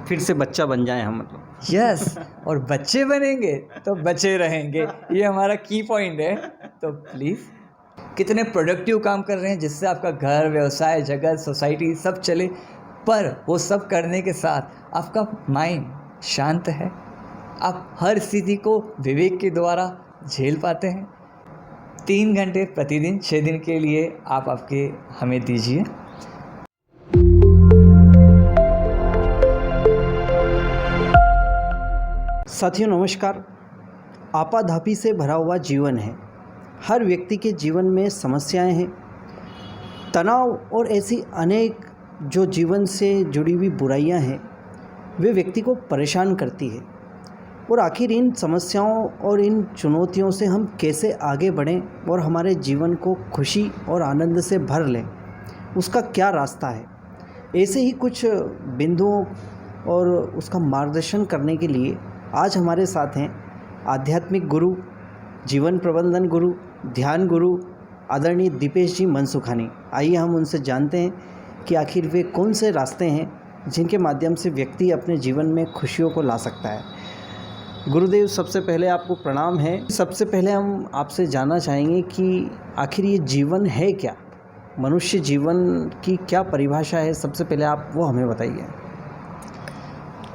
फिर से बच्चा बन जाए हम, मतलब यस और बच्चे बनेंगे तो बचे रहेंगे, ये हमारा की पॉइंट है। तो प्लीज़ कितने प्रोडक्टिव काम कर रहे हैं जिससे आपका घर, व्यवसाय, जगत, सोसाइटी सब चले, पर वो सब करने के साथ आपका माइंड शांत है, आप हर स्थिति को विवेक के द्वारा झेल पाते हैं। 3 घंटे प्रतिदिन 6 दिन के लिए आप आपके हमें दीजिए। साथियों नमस्कार। आपाधापी से भरा हुआ जीवन है, हर व्यक्ति के जीवन में समस्याएं हैं, तनाव और ऐसी अनेक जो जीवन से जुड़ी हुई बुराइयां हैं वे व्यक्ति को परेशान करती है। और आखिर इन समस्याओं और इन चुनौतियों से हम कैसे आगे बढ़ें और हमारे जीवन को खुशी और आनंद से भर लें, उसका क्या रास्ता है। ऐसे ही कुछ बिंदुओं और उसका मार्गदर्शन करने के लिए आज हमारे साथ हैं आध्यात्मिक गुरु, जीवन प्रबंधन गुरु, ध्यान गुरु आदरणीय दीपेश जी मनसुखानी। आइए हम उनसे जानते हैं कि आखिर वे कौन से रास्ते हैं जिनके माध्यम से व्यक्ति अपने जीवन में खुशियों को ला सकता है। गुरुदेव, सबसे पहले आपको प्रणाम है। सबसे पहले हम आपसे जानना चाहेंगे कि आखिर ये जीवन है क्या, मनुष्य जीवन की क्या परिभाषा है, सबसे पहले आप वो हमें बताइए।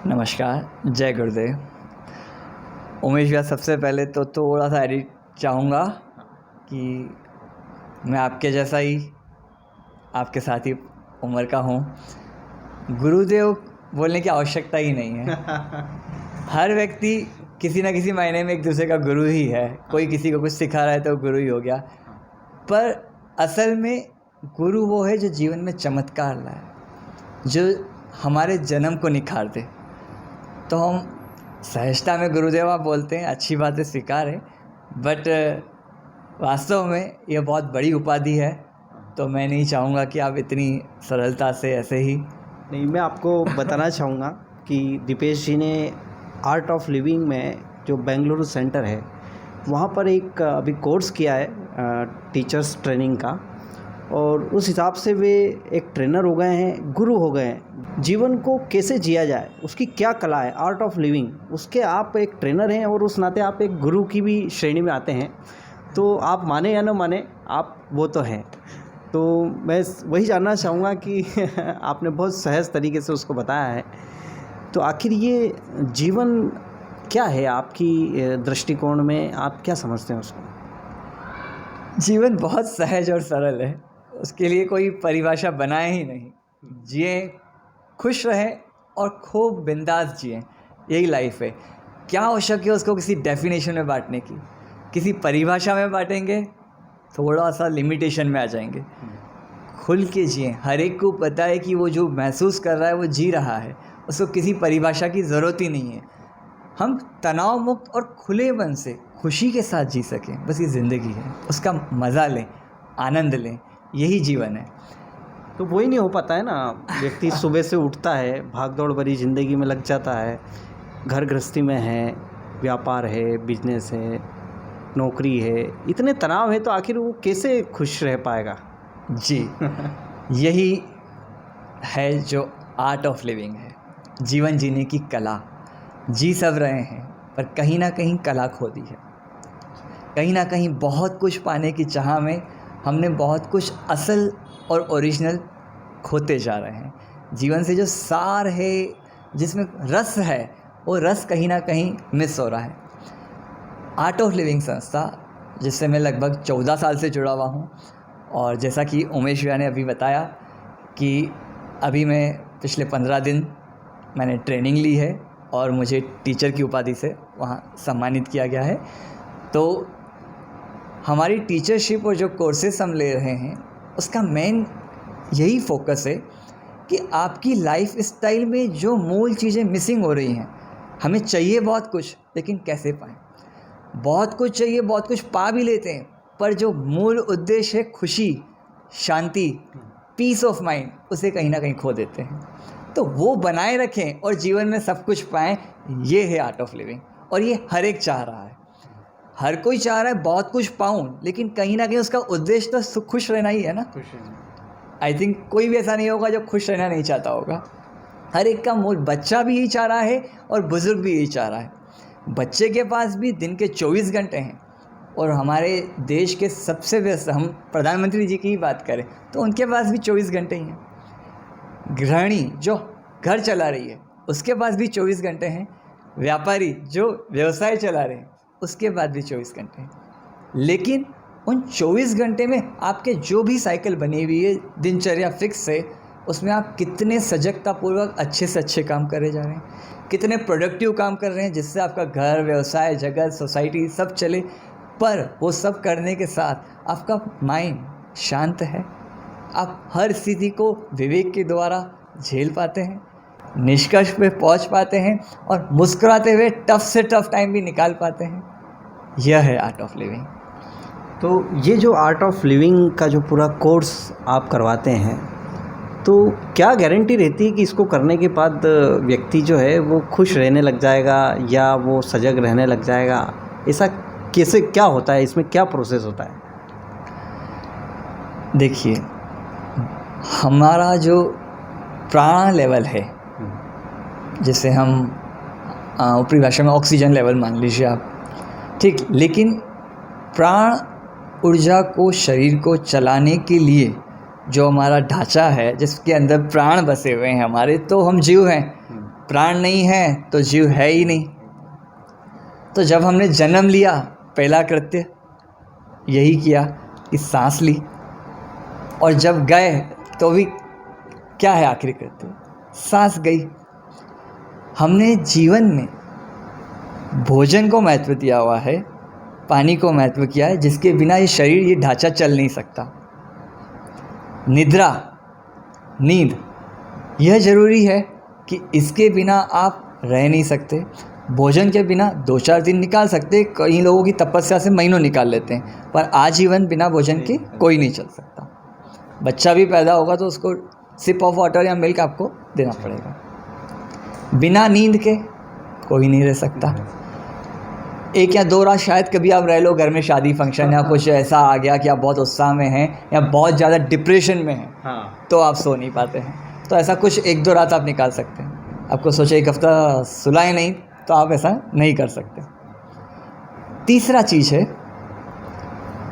नमस्कार, जय गुरुदेव। उमेश भैया, सबसे पहले तो थोड़ा सा एडिट चाहूँगा कि मैं आपके जैसा ही, आपके साथ ही उम्र का हूँ। गुरुदेव बोलने की आवश्यकता ही नहीं है। हर व्यक्ति किसी न किसी मायने में एक दूसरे का गुरु ही है। कोई किसी को कुछ सिखा रहा है तो गुरु ही हो गया, पर असल में गुरु वो है जो जीवन में चमत्कार लाए, जो हमारे जन्म को निखार दे। तो हम सहजता में गुरुदेव आप बोलते हैं, अच्छी बात है, स्वीकार है, बट वास्तव में यह बहुत बड़ी उपाधि है। तो मैं नहीं चाहूँगा कि आप इतनी सरलता से ऐसे ही। नहीं, मैं आपको बताना चाहूँगा कि दीपेश जी ने आर्ट ऑफ लिविंग में जो बेंगलुरु सेंटर है वहाँ पर एक अभी कोर्स किया है टीचर्स ट्रेनिंग का, और उस हिसाब से वे एक ट्रेनर हो गए हैं, गुरु हो गए हैं। जीवन को कैसे जिया जाए, उसकी क्या कला है, आर्ट ऑफ लिविंग, उसके आप एक ट्रेनर हैं और उस नाते आप एक गुरु की भी श्रेणी में आते हैं। तो आप माने या न माने, आप वो तो हैं। तो मैं वही जानना चाहूँगा कि आपने बहुत सहज तरीके से उसको बताया है। तो आखिर ये जीवन क्या है आपकी दृष्टिकोण में, आप क्या समझते हैं उसको? जीवन बहुत सहज और सरल है, उसके लिए कोई परिभाषा बनाए ही नहीं। जिए, खुश रहें और खूब बिंदास जिए, यही लाइफ है। क्या आवश्यक है उसको किसी डेफिनेशन में बांटने की, किसी परिभाषा में बांटेंगे थोड़ा सा लिमिटेशन में आ जाएंगे। खुल के जिए, हर एक को पता है कि वो जो महसूस कर रहा है वो जी रहा है, उसको किसी परिभाषा की ज़रूरत ही नहीं है। हम तनाव मुक्त और खुले मन से खुशी के साथ जी सकें, बस ये ज़िंदगी है, उसका मज़ा लें, आनंद लें, यही जीवन है। तो वही नहीं हो पाता है ना, व्यक्ति सुबह से उठता है, भाग दौड़ भरी ज़िंदगी में लग जाता है, घर गृहस्थी में है, व्यापार है, बिजनेस है, नौकरी है, इतने तनाव है, तो आखिर वो कैसे खुश रह पाएगा? जी यही है जो आर्ट ऑफ लिविंग है, जीवन जीने की कला। जी सब रहे हैं, पर कहीं ना कहीं कला खो दी है। कहीं ना कहीं बहुत कुछ पाने की चाह में हमने बहुत कुछ असल और ओरिजिनल खोते जा रहे हैं। जीवन से जो सार है, जिसमें रस है, वो रस कहीं ना कहीं मिस हो रहा है। आर्ट ऑफ लिविंग संस्था, जिससे मैं लगभग 14 साल से जुड़ा हुआ हूँ, और जैसा कि उमेश भैया ने अभी बताया कि अभी मैं पिछले 15 दिन मैंने ट्रेनिंग ली है और मुझे टीचर की उपाधि से वहाँ सम्मानित किया गया है। तो हमारी टीचरशिप और जो कोर्सेस हम ले रहे हैं, उसका मेन यही फोकस है कि आपकी लाइफ स्टाइल में जो मूल चीज़ें मिसिंग हो रही हैं, हमें चाहिए बहुत कुछ, लेकिन कैसे पाएँ। बहुत कुछ चाहिए, बहुत कुछ पा भी लेते हैं, पर जो मूल उद्देश्य है खुशी, शांति, पीस ऑफ माइंड, उसे कहीं ना कहीं खो देते हैं। तो वो बनाए रखें और जीवन में सब कुछ पाएँ, ये है आर्ट ऑफ लिविंग। और ये हर एक चाह रहा है, हर कोई चाह रहा है बहुत कुछ पाऊँ, लेकिन कहीं ना कहीं उसका उद्देश्य तो खुश रहना ही है ना। आई थिंक कोई भी ऐसा नहीं होगा जो खुश रहना नहीं चाहता होगा। हर एक का मूल, बच्चा भी यही चाह रहा है और बुज़ुर्ग भी यही चाह रहा है। बच्चे के पास भी दिन के 24 घंटे हैं और हमारे देश के सबसे व्यस्त, हम प्रधानमंत्री जी की ही बात करें तो उनके पास भी 24 घंटे ही हैं। गृहिणी जो घर चला रही है उसके पास भी 24 घंटे हैं। व्यापारी जो व्यवसाय चला रहे हैं उसके पास भी 24 घंटे हैं। लेकिन उन 24 घंटे में आपके जो भी साइकिल बनी हुई है दिनचर्या फिक्स है, उसमें आप कितने सजगतापूर्वक अच्छे से अच्छे काम करे जा रहे हैं, कितने प्रोडक्टिव काम कर रहे हैं जिससे आपका घर, व्यवसाय, जगत, सोसाइटी सब चले। पर वो सब करने के साथ आपका माइंड शांत है, आप हर स्थिति को विवेक के द्वारा झेल पाते हैं, निष्कर्ष पे पहुंच पाते हैं और मुस्कुराते हुए टफ से टफ टाइम भी निकाल पाते हैं। यह है आर्ट ऑफ लिविंग। तो ये जो आर्ट ऑफ लिविंग का जो पूरा कोर्स आप करवाते हैं, तो क्या गारंटी रहती है कि इसको करने के बाद व्यक्ति जो है वो खुश रहने लग जाएगा या वो सजग रहने लग जाएगा? ऐसा कैसे, क्या होता है इसमें, क्या प्रोसेस होता है? देखिए, हमारा जो प्राण लेवल है, जिसे हम ऊपरी भाषा में ऑक्सीजन लेवल मान लीजिए आप, ठीक, लेकिन प्राण ऊर्जा को, शरीर को चलाने के लिए जो हमारा ढांचा है जिसके अंदर प्राण बसे हुए हैं हमारे, तो हम जीव हैं। प्राण नहीं है तो जीव है ही नहीं। तो जब हमने जन्म लिया, पहला कृत्य यही किया कि सांस ली, और जब गए तो भी क्या है आखिरी कृत्य? सांस गई। हमने जीवन में भोजन को महत्व दिया हुआ है, पानी को महत्व किया है, जिसके बिना ये शरीर, ये ढांचा चल नहीं सकता। निद्रा, नींद, यह ज़रूरी है कि इसके बिना आप रह नहीं सकते। भोजन के बिना 2-4 दिन निकाल सकते, कई लोगों की तपस्या से महीनों निकाल लेते हैं, पर आजीवन बिना भोजन के कोई नहीं चल सकता। बच्चा भी पैदा होगा तो उसको सिप ऑफ वाटर या मिल्क आपको देना पड़ेगा। बिना नींद के कोई नहीं रह सकता। 1 या 2 रात शायद कभी आप रह लो, घर में शादी फंक्शन या कुछ ऐसा आ गया कि आप बहुत उत्साह में हैं या बहुत ज़्यादा डिप्रेशन में हैं, हाँ, तो आप सो नहीं पाते हैं, तो ऐसा कुछ 1-2 रात आप निकाल सकते हैं। आपको सोचे 1 हफ्ता सुलाए नहीं, तो आप ऐसा नहीं कर सकते। तीसरा चीज़ है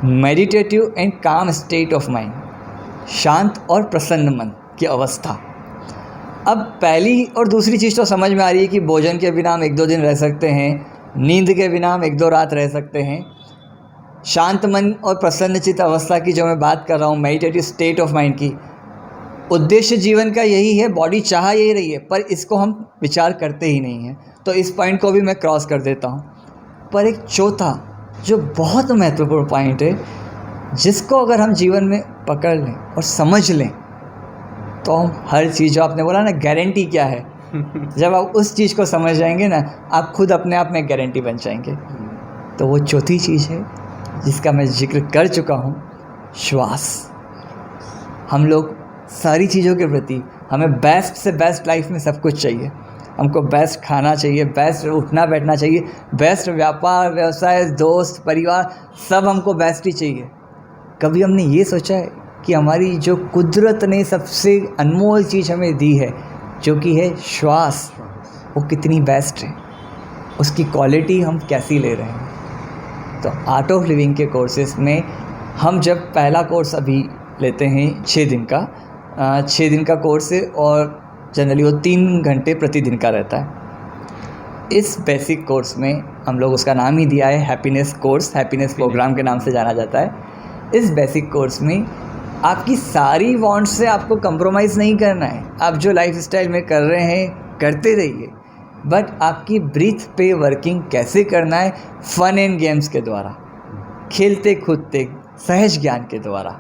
मेडिटेटिव एंड काम स्टेट ऑफ माइंड, शांत और प्रसन्न मन की अवस्था। अब पहली और दूसरी चीज़ तो समझ में आ रही है कि भोजन के बिना हम 1-2 दिन रह सकते हैं, नींद के बिना हम 1-2 रात रह सकते हैं। शांत मन और प्रसन्नचित्त अवस्था की जो मैं बात कर रहा हूँ, मेडिटेटिव स्टेट ऑफ माइंड की, उद्देश्य जीवन का यही है, बॉडी चाह यही रही है, पर इसको हम विचार करते ही नहीं हैं। तो इस पॉइंट को भी मैं क्रॉस कर देता हूँ। पर एक चौथा जो बहुत महत्वपूर्ण पॉइंट है, जिसको अगर हम जीवन में पकड़ लें और समझ लें, तो हम हर चीज़, जो आपने बोला ना गारंटी क्या है, जब आप उस चीज़ को समझ जाएंगे ना, आप खुद अपने आप में गारंटी बन जाएंगे। तो वो चौथी चीज़ है जिसका मैं जिक्र कर चुका हूँ, श्वास। हम लोग सारी चीज़ों के प्रति, हमें बेस्ट से बेस्ट लाइफ में सब कुछ चाहिए। हमको बेस्ट खाना चाहिए, बेस्ट उठना बैठना चाहिए, बेस्ट व्यापार, व्यवसाय, दोस्त, परिवार, सब हमको बेस्ट ही चाहिए। कभी हमने ये सोचा है कि हमारी जो कुदरत ने सबसे अनमोल चीज़ हमें दी है, जो कि है श्वास, वो कितनी बेस्ट है, उसकी क्वालिटी हम कैसी ले रहे हैं? तो आर्ट ऑफ लिविंग के कोर्सेज़ में हम जब पहला कोर्स अभी लेते हैं 6 दिन का, 6 दिन का कोर्स है और जनरली वो 3 घंटे प्रतिदिन का रहता है। इस बेसिक कोर्स में हम लोग, उसका नाम ही दिया है हैप्पीनेस कोर्स, हैप्पीनेस प्रोग्राम के नाम से जाना जाता है। इस बेसिक कोर्स में आपकी सारी वांट्स से आपको कंप्रोमाइज़ नहीं करना है। आप जो लाइफस्टाइल में कर रहे हैं करते रहिए, बट आपकी ब्रीथ पे वर्किंग कैसे करना है, फन एंड गेम्स के द्वारा, खेलते कूदते सहज ज्ञान के द्वारा।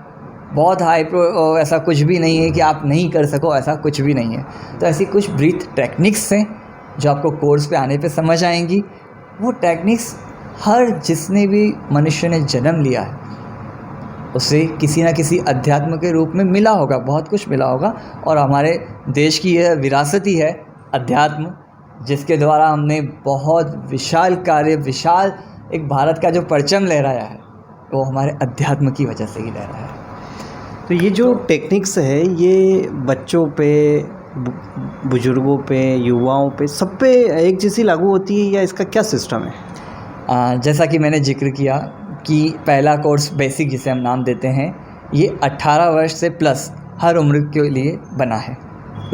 बहुत हाई प्रो ऐसा कुछ भी नहीं है कि आप नहीं कर सको, ऐसा कुछ भी नहीं है। तो ऐसी कुछ ब्रीथ टेक्निक्स हैं जो आपको कोर्स पे आने पे समझ आएंगी। वो टेक्निक्स हर जिसने भी मनुष्य ने जन्म लिया है उसे किसी न किसी अध्यात्म के रूप में मिला होगा, बहुत कुछ मिला होगा। और हमारे देश की यह विरासत ही है अध्यात्म, जिसके द्वारा हमने बहुत विशाल कार्य, विशाल एक भारत का जो परचम लहराया है, वो हमारे अध्यात्म की वजह से ही लहराया है। तो ये जो टेक्निक्स है, ये बच्चों पे बुजुर्गों पे, युवाओं पे, सब पे एक जैसी लागू होती है या इसका क्या सिस्टम है? जैसा कि मैंने जिक्र किया कि पहला कोर्स बेसिक जिसे हम नाम देते हैं, ये 18 वर्ष से प्लस हर उम्र के लिए बना है।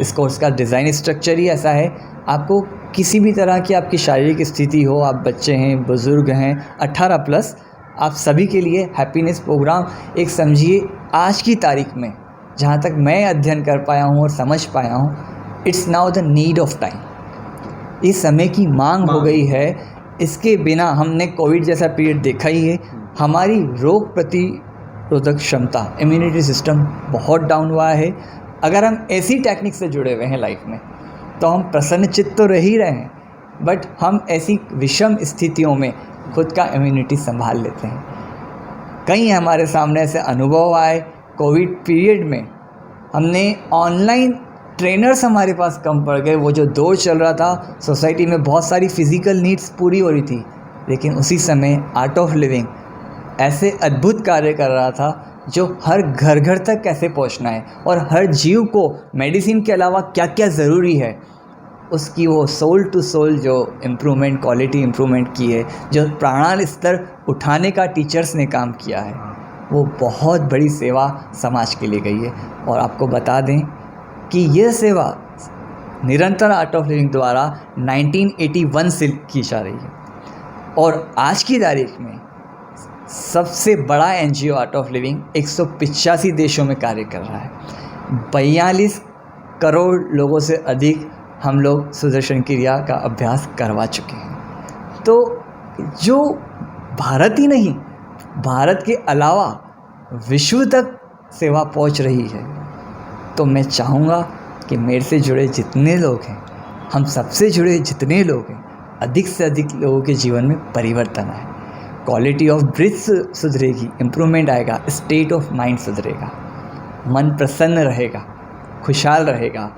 इस कोर्स का डिज़ाइन स्ट्रक्चर ही ऐसा है, आपको किसी भी तरह की आपकी शारीरिक स्थिति हो, आप बच्चे हैं, बुज़ुर्ग हैं, 18 प्लस, आप सभी के लिए हैप्पीनेस प्रोग्राम एक समझिए आज की तारीख में जहाँ तक मैं अध्ययन कर पाया हूँ और समझ पाया हूँ, it's now the need of time. इस समय की मांग हो गई है। इसके बिना हमने कोविड जैसा पीरियड देखा ही है, हमारी रोग प्रतिरोधक क्षमता, इम्यूनिटी सिस्टम बहुत डाउन हुआ है। अगर हम ऐसी टेक्निक से जुड़े हुए हैं लाइफ में तो हम प्रसन्नचित्त तो रह ही रहे हैं, बट हम ऐसी विषम स्थितियों में खुद का इम्यूनिटी संभाल लेते हैं। कई हमारे सामने ऐसे अनुभव आए कोविड पीरियड में, हमने ऑनलाइन ट्रेनर्स हमारे पास कम पड़ गए। वो जो दौर चल रहा था, सोसाइटी में बहुत सारी फिज़िकल नीड्स पूरी हो रही थी, लेकिन उसी समय आर्ट ऑफ लिविंग ऐसे अद्भुत कार्य कर रहा था जो हर घर घर तक कैसे पहुंचना है और हर जीव को मेडिसिन के अलावा क्या क्या ज़रूरी है, उसकी वो सोल टू सोल जो इम्प्रूवमेंट, क्वालिटी इम्प्रूवमेंट की है, जो प्राणाल स्तर उठाने का टीचर्स ने काम किया है, वो बहुत बड़ी सेवा समाज के लिए गई है। और आपको बता दें कि यह सेवा निरंतर आर्ट ऑफ लिविंग द्वारा 1981 से की जा रही है और आज की तारीख में सबसे बड़ा एनजीओ आर्ट ऑफ लिविंग 185 देशों में कार्य कर रहा है। 42 करोड़ लोगों से अधिक हम लोग सुदर्शन क्रिया का अभ्यास करवा चुके हैं। तो जो भारत ही नहीं, भारत के अलावा विश्व तक सेवा पहुंच रही है, तो मैं चाहूँगा कि मेरे से जुड़े जितने लोग हैं, हम सबसे जुड़े जितने लोग हैं, अधिक से अधिक लोगों के जीवन में परिवर्तन आए, क्वालिटी ऑफ ब्रीथ सुधरेगी, इम्प्रूवमेंट आएगा, स्टेट ऑफ माइंड सुधरेगा, मन प्रसन्न रहेगा, खुशहाल रहेगा,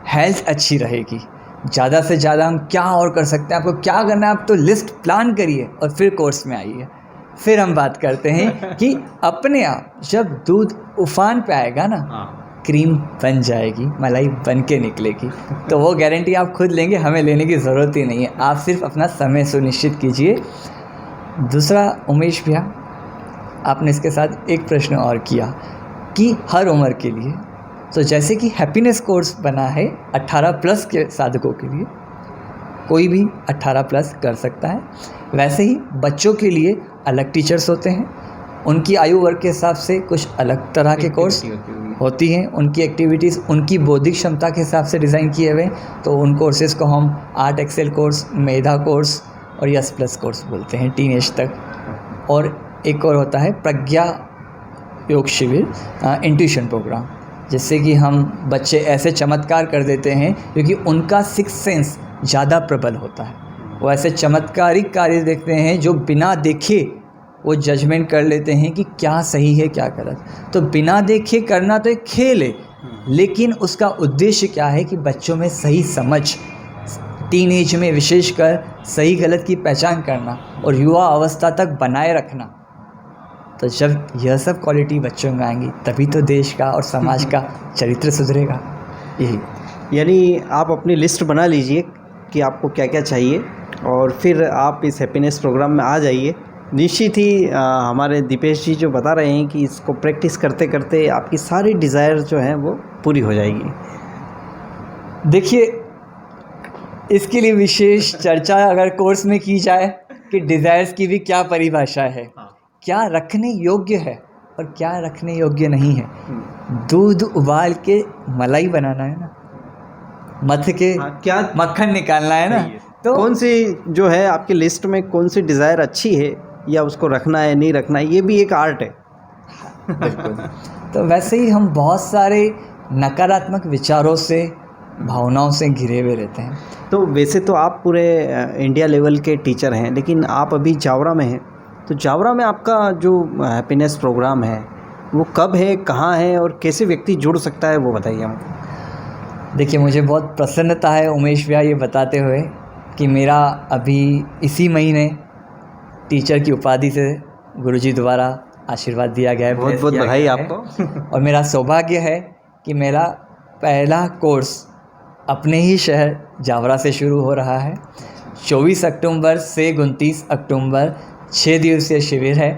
हेल्थ अच्छी रहेगी। ज़्यादा से ज़्यादा हम क्या और कर सकते हैं, आपको क्या करना है, आप तो लिस्ट प्लान करिए और फिर कोर्स में आइए। फिर हम बात करते हैं कि अपने आप जब दूध उफान पे आएगा ना, क्रीम बन जाएगी, मलाई बन के निकलेगी, तो वो गारंटी आप खुद लेंगे, हमें लेने की ज़रूरत ही नहीं है। आप सिर्फ अपना समय सुनिश्चित कीजिए। दूसरा, उमेश भैया, आपने इसके साथ एक प्रश्न और किया कि हर उम्र के लिए, तो जैसे कि हैप्पीनेस कोर्स बना है 18 प्लस के साधकों के लिए, कोई भी 18 प्लस कर सकता है। वैसे ही बच्चों के लिए अलग टीचर्स होते हैं, उनकी आयु वर्ग के हिसाब से कुछ अलग तरह के कोर्स होती हैं, उनकी एक्टिविटीज़ उनकी बौद्धिक क्षमता के हिसाब से डिज़ाइन किए हुए, तो उन कोर्सेज़ को हम आर्ट एक्सेल कोर्स, मेधा कोर्स और यस प्लस कोर्स बोलते हैं, टीनेज तक। और एक और होता है प्रज्ञा योग शिविर, इंट्यूशन प्रोग्राम, जिससे कि हम बच्चे ऐसे चमत्कार कर देते हैं क्योंकि उनका सिक्स सेंस ज़्यादा प्रबल होता है। वो ऐसे चमत्कारिक कार्य देखते हैं जो बिना देखे वो जजमेंट कर लेते हैं कि क्या सही है क्या गलत। तो बिना देखे करना तो एक खेल है, लेकिन उसका उद्देश्य क्या है कि बच्चों में सही समझ, टीनेज में विशेषकर सही गलत की पहचान करना और युवा अवस्था तक बनाए रखना। तो जब यह सब क्वालिटी बच्चों में आएंगी तभी तो देश का और समाज का चरित्र सुधरेगा। यही, यानी आप अपनी लिस्ट बना लीजिए कि आपको क्या क्या चाहिए और फिर आप इस हैप्पीनेस प्रोग्राम में आ जाइए। निश्चित ही हमारे दीपेश जी जो बता रहे हैं कि इसको प्रैक्टिस करते करते आपकी सारी डिज़ायर जो हैं वो पूरी हो जाएगी। देखिए, इसके लिए विशेष चर्चा अगर कोर्स में की जाए कि डिज़ायर्स की भी क्या परिभाषा है, क्या रखने योग्य है और क्या रखने योग्य नहीं है। दूध उबाल के मलाई बनाना है ना, मथ के क्या मक्खन निकालना है ना, तो कौन सी जो है आपकी लिस्ट में कौन सी डिज़ायर अच्छी है या उसको रखना है नहीं रखना है, ये भी एक आर्ट है। बिल्कुल। तो वैसे ही हम बहुत सारे नकारात्मक विचारों से, भावनाओं से घिरे हुए रहते हैं। तो वैसे तो आप पूरे इंडिया लेवल के टीचर हैं, लेकिन आप अभी जावरा में हैं, तो जावरा में आपका जो हैप्पीनेस प्रोग्राम है वो कब है, कहाँ है और कैसे व्यक्ति जुड़ सकता है, वो बताइए हमको। देखिए, मुझे बहुत प्रसन्नता है उमेश भैया ये बताते हुए कि मेरा अभी इसी महीने टीचर की उपाधि से गुरुजी द्वारा आशीर्वाद दिया गया है। बहुत बहुत बधाई आपको। और मेरा सौभाग्य है कि मेरा पहला कोर्स अपने ही शहर जावरा से शुरू हो रहा है। 24 अक्टूबर से 29 अक्टूबर 6 दिवसीय शिविर है,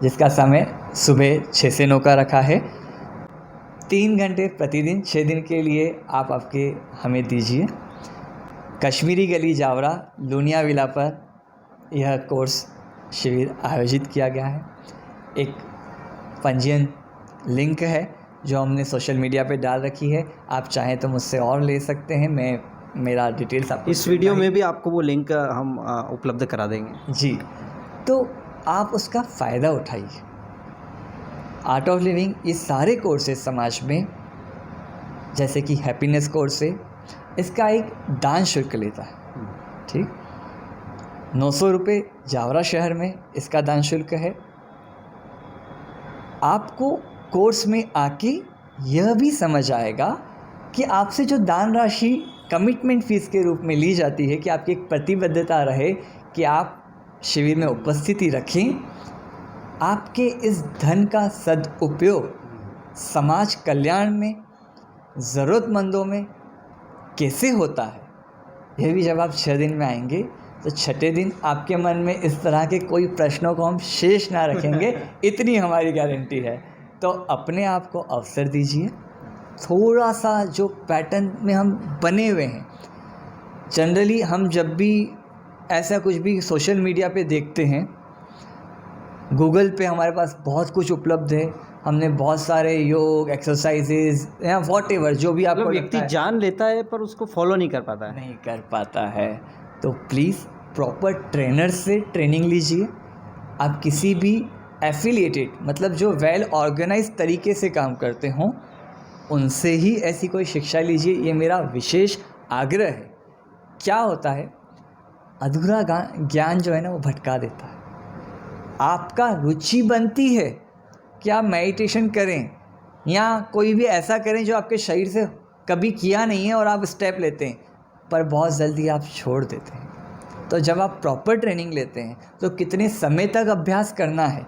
जिसका समय सुबह 6 से 9 का रखा है। 3 घंटे प्रतिदिन 6 दिन के लिए आप आपके हमें दीजिए। कश्मीरी गली जावरा लूनिया विला पर यह कोर्स शिविर आयोजित किया गया है। एक पंजीयन लिंक है जो हमने सोशल मीडिया पे डाल रखी है, आप चाहें तो मुझसे और ले सकते हैं। मेरा डिटेल्स आपको इस वीडियो में भी आपको वो लिंक हम उपलब्ध करा देंगे जी, तो आप उसका फ़ायदा उठाइए। आर्ट ऑफ लिविंग ये सारे कोर्सेज समाज में, जैसे कि हैप्पीनेस कोर्स है, इसका एक दान शुल्क लेता है। ठीक, 900 रुपये जावरा शहर में इसका दान शुल्क है। आपको कोर्स में आके यह भी समझ आएगा कि आपसे जो दान राशि कमिटमेंट फ़ीस के रूप में ली जाती है, कि आपकी एक प्रतिबद्धता रहे कि आप शिविर में उपस्थिति रखें, आपके इस धन का सदुपयोग समाज कल्याण में, ज़रूरतमंदों में कैसे होता है, यह भी जब आप 6 दिन में आएंगे तो 6ठे दिन आपके मन में इस तरह के कोई प्रश्नों को हम शेष ना रखेंगे, इतनी हमारी गारंटी है। तो अपने आप को अवसर दीजिए। थोड़ा सा जो पैटर्न में हम बने हुए हैं, जनरली हम जब भी ऐसा कुछ भी सोशल मीडिया पे देखते हैं, गूगल पे हमारे पास बहुत कुछ उपलब्ध है, हमने बहुत सारे योग, एक्सरसाइजेज या वॉटएवर जो भी आपको व्यक्ति जान लेता है पर उसको फॉलो नहीं कर पाता है। नहीं कर पाता है, तो प्लीज़ प्रॉपर ट्रेनर से ट्रेनिंग लीजिए। आप किसी भी एफिलिएटेड, मतलब जो वेल ऑर्गेनाइज तरीके से काम करते हों, उनसे ही ऐसी कोई शिक्षा लीजिए, ये मेरा विशेष आग्रह है। क्या होता है, अधूरा ज्ञान जो है ना वो भटका देता है। आपका रुचि बनती है कि आप मेडिटेशन करें या कोई भी ऐसा करें जो आपके शरीर से कभी किया नहीं है और आप स्टेप लेते हैं, पर बहुत जल्दी आप छोड़ देते हैं। तो जब आप प्रॉपर ट्रेनिंग लेते हैं तो कितने समय तक अभ्यास करना है,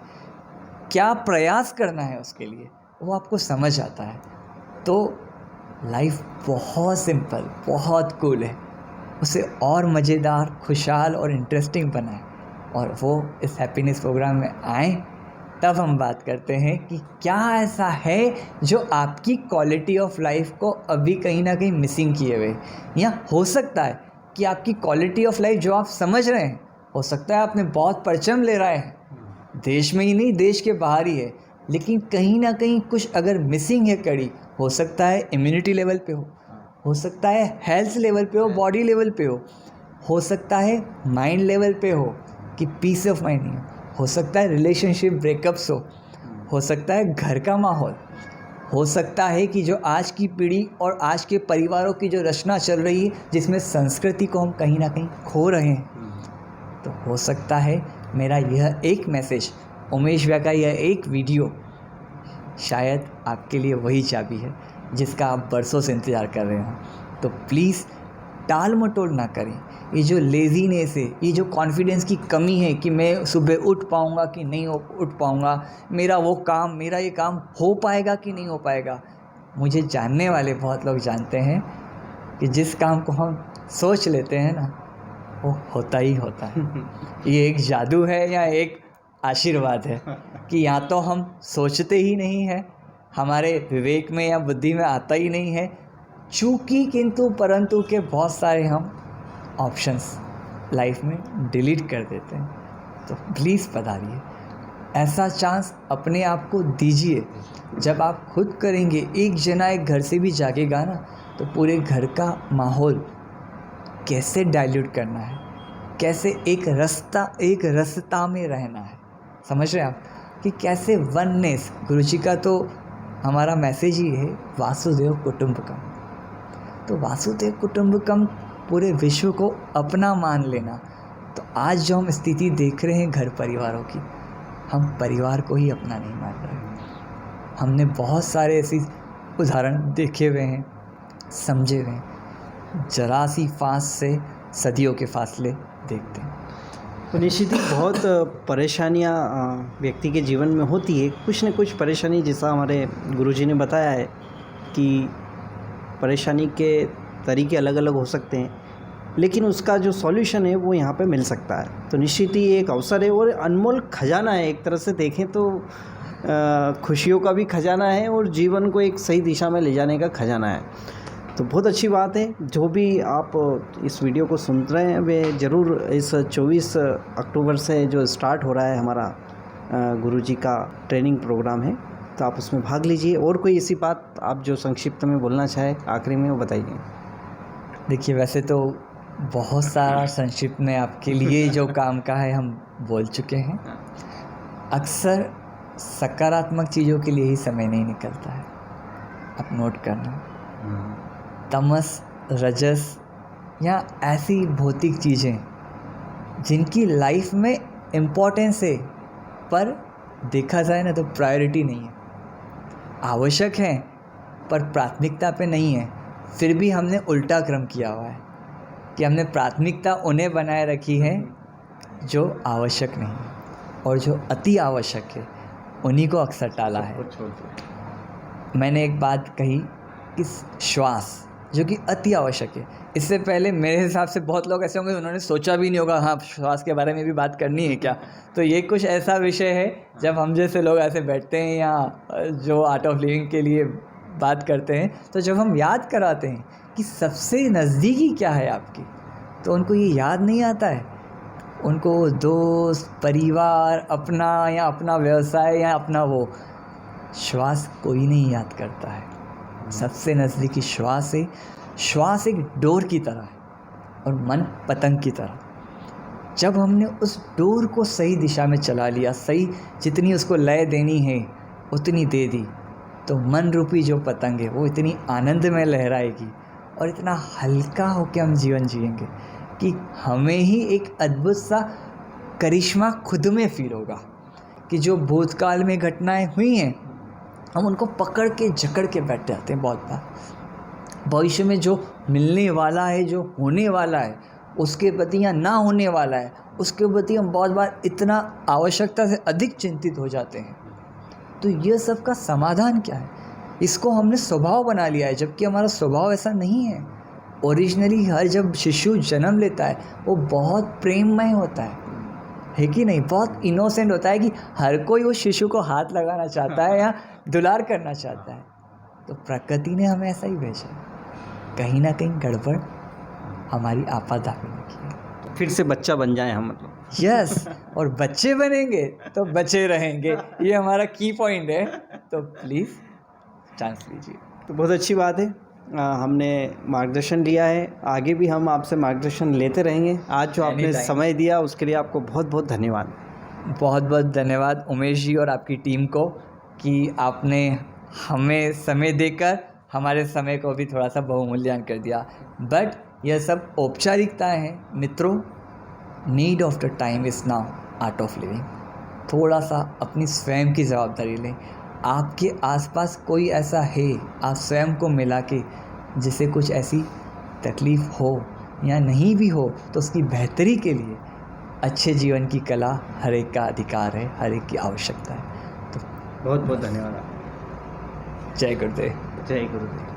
क्या प्रयास करना है उसके लिए, वो आपको समझ आता है। तो लाइफ बहुत सिंपल, बहुत कूल है, उसे और मज़ेदार, खुशहाल और इंटरेस्टिंग बनाएं। और वो इस हैप्पीनेस प्रोग्राम में आएँ, तब हम बात करते हैं कि क्या ऐसा है जो आपकी क्वालिटी ऑफ लाइफ को अभी कहीं ना कहीं मिसिंग किए हुए, या हो सकता है कि आपकी क्वालिटी ऑफ लाइफ जो आप समझ रहे हैं, हो सकता है आपने बहुत परचम ले रहा है, देश में ही नहीं देश के बाहर ही है, लेकिन कहीं ना कहीं कुछ अगर मिसिंग है कड़ी, हो सकता है इम्यूनिटी लेवल पे हो सकता है हेल्थ लेवल पे बॉडी लेवल पे हो सकता है माइंड लेवल पे कि पीस ऑफ माइंड नहीं हो सकता है रिलेशनशिप ब्रेकअप्स हो सकता है घर का माहौल, हो सकता है कि जो आज की पीढ़ी और आज के परिवारों की जो रचना चल रही है, जिसमें संस्कृति को हम कहीं ना कहीं खो रहे हैं, तो हो सकता है मेरा यह एक मैसेज, उमेश भैया का यह एक वीडियो शायद आपके लिए वही चाबी है जिसका आप बरसों से इंतज़ार कर रहे हो। तो प्लीज़ टाल मटोल ना करें। ये जो लेज़ीनेस है, ये जो कॉन्फिडेंस की कमी है कि मैं सुबह उठ पाऊँगा कि नहीं उठ पाऊँगा, मेरा ये काम हो पाएगा कि नहीं हो पाएगा, मुझे जानने वाले बहुत लोग जानते हैं कि जिस काम को हम सोच लेते हैं ना, वो होता ही होता है। ये एक जादू है या एक आशीर्वाद है कि या तो हम सोचते ही नहीं हैं, हमारे विवेक में या बुद्धि में आता ही नहीं है, चूँकि किंतु परंतु के बहुत सारे हम ऑप्शंस लाइफ में डिलीट कर देते हैं। तो प्लीज़ पधारिए, ऐसा चांस अपने आप को दीजिए। जब आप खुद करेंगे, एक जना एक घर से भी जागेगा ना, तो पूरे घर का माहौल कैसे डाइल्यूट करना है, कैसे एक रसता में रहना है, समझ रहे हैं आप, कि कैसे वननेस। गुरुजी का तो हमारा मैसेज ही है वासुदेव कुटुंबकम। तो वासुदेव कुटुंबकम पूरे विश्व को अपना मान लेना। तो आज जो हम स्थिति देख रहे हैं घर परिवारों की, हम परिवार को ही अपना नहीं मान रहे। हमने बहुत सारे ऐसे उदाहरण देखे हुए हैं, समझे हुए हैं, जरा सी फांस से सदियों के फासले देखते हैं। तो निश्चित ही बहुत परेशानियां व्यक्ति के जीवन में होती है, कुछ न कुछ परेशानी, जैसा हमारे गुरुजी ने बताया है कि परेशानी के तरीके अलग अलग हो सकते हैं, लेकिन उसका जो सॉल्यूशन है वो यहाँ पे मिल सकता है। तो निश्चित ही एक अवसर है और अनमोल खजाना है, एक तरह से देखें तो खुशियों का भी खजाना है और जीवन को एक सही दिशा में ले जाने का खजाना है। तो बहुत अच्छी बात है। जो भी आप इस वीडियो को सुन रहे हैं वे ज़रूर इस 24 अक्टूबर से जो स्टार्ट हो रहा है हमारा गुरुजी का ट्रेनिंग प्रोग्राम है, तो आप उसमें भाग लीजिए। और कोई ऐसी बात आप जो संक्षिप्त में बोलना चाहे आखिरी में वो बताइए। देखिए, वैसे तो बहुत सारा संक्षिप्त में आपके लिए जो काम का है हम बोल चुके हैं। अक्सर सकारात्मक चीज़ों के लिए ही समय नहीं निकलता है, आप नोट करना। तमस, रजस या ऐसी भौतिक चीज़ें जिनकी लाइफ में इम्पोर्टेंस है पर देखा जाए ना तो प्रायोरिटी नहीं है, आवश्यक है पर प्राथमिकता पे नहीं है। फिर भी हमने उल्टा क्रम किया हुआ है कि हमने प्राथमिकता उन्हें बनाए रखी है जो आवश्यक नहीं है, और जो अति आवश्यक है उन्हीं को अक्सर टाला है। मैंने एक बात कही कि श्वास जो कि अति आवश्यक है, इससे पहले मेरे हिसाब से बहुत लोग ऐसे होंगे उन्होंने सोचा भी नहीं होगा हाँ श्वास के बारे में भी बात करनी है क्या। तो ये कुछ ऐसा विषय है जब हम जैसे लोग ऐसे बैठते हैं या जो आर्ट ऑफ लिविंग के लिए बात करते हैं, तो जब हम याद कराते हैं कि सबसे नज़दीकी क्या है आपकी, तो उनको ये याद नहीं आता है। उनको दोस्त, परिवार, अपना या अपना व्यवसाय या अपना वो श्वास कोई नहीं याद करता है। सबसे नज़दीकी श्वास है। श्वास एक डोर की तरह है और मन पतंग की तरह। जब हमने उस डोर को सही दिशा में चला लिया, सही जितनी उसको लय देनी है उतनी दे दी, तो मन रूपी जो पतंग है वो इतनी आनंद में लहराएगी और इतना हल्का होकर हम जीवन जिएंगे कि हमें ही एक अद्भुत सा करिश्मा खुद में फील होगा कि जो भूतकाल में घटनाएं हुई हैं हम उनको पकड़ के जकड़ के बैठ जाते हैं। बहुत बार भविष्य में जो मिलने वाला है, जो होने वाला है, उसके प्रति या ना होने वाला है उसके प्रति हम बहुत बार इतना आवश्यकता से अधिक चिंतित हो जाते हैं। तो ये सब का समाधान क्या है? इसको हमने स्वभाव बना लिया है, जबकि हमारा स्वभाव ऐसा नहीं है। ओरिजिनली हर जब शिशु जन्म लेता है वो बहुत प्रेममय होता है कि नहीं, बहुत इनोसेंट होता है कि हर कोई उस शिशु को हाथ लगाना चाहता है या दुलार करना चाहता है। तो प्रकृति ने हमें ऐसा ही भेजा है। कहीं ना कहीं गड़बड़ हमारी आपाधापी ने की है। फिर से बच्चा बन जाए हम, मतलब यस और बच्चे बनेंगे तो बचे रहेंगे, ये हमारा की पॉइंट है। तो प्लीज़ चांस लीजिए। तो बहुत अच्छी बात है, हमने मार्गदर्शन लिया है, आगे भी हम आपसे मार्गदर्शन लेते रहेंगे। आज जो आपने समय दिया उसके लिए आपको बहुत बहुत धन्यवाद। बहुत बहुत धन्यवाद उमेश जी और आपकी टीम को कि आपने हमें समय देकर हमारे समय को भी थोड़ा सा बहुमूल्यांकन कर दिया। बट यह सब औपचारिकताएं हैं मित्रों। Need of the time is now art of living. थोड़ा सा अपनी स्वयं की जवाबदारी लें। आपके आसपास कोई ऐसा है, आप स्वयं को मिला के जिसे कुछ ऐसी तकलीफ़ हो या नहीं भी हो, तो उसकी बेहतरी के लिए अच्छे जीवन की कला हर एक का अधिकार है, हर एक की आवश्यकता है। तो बहुत बहुत धन्यवाद। जय गुरुदेव। जय गुरुदेव।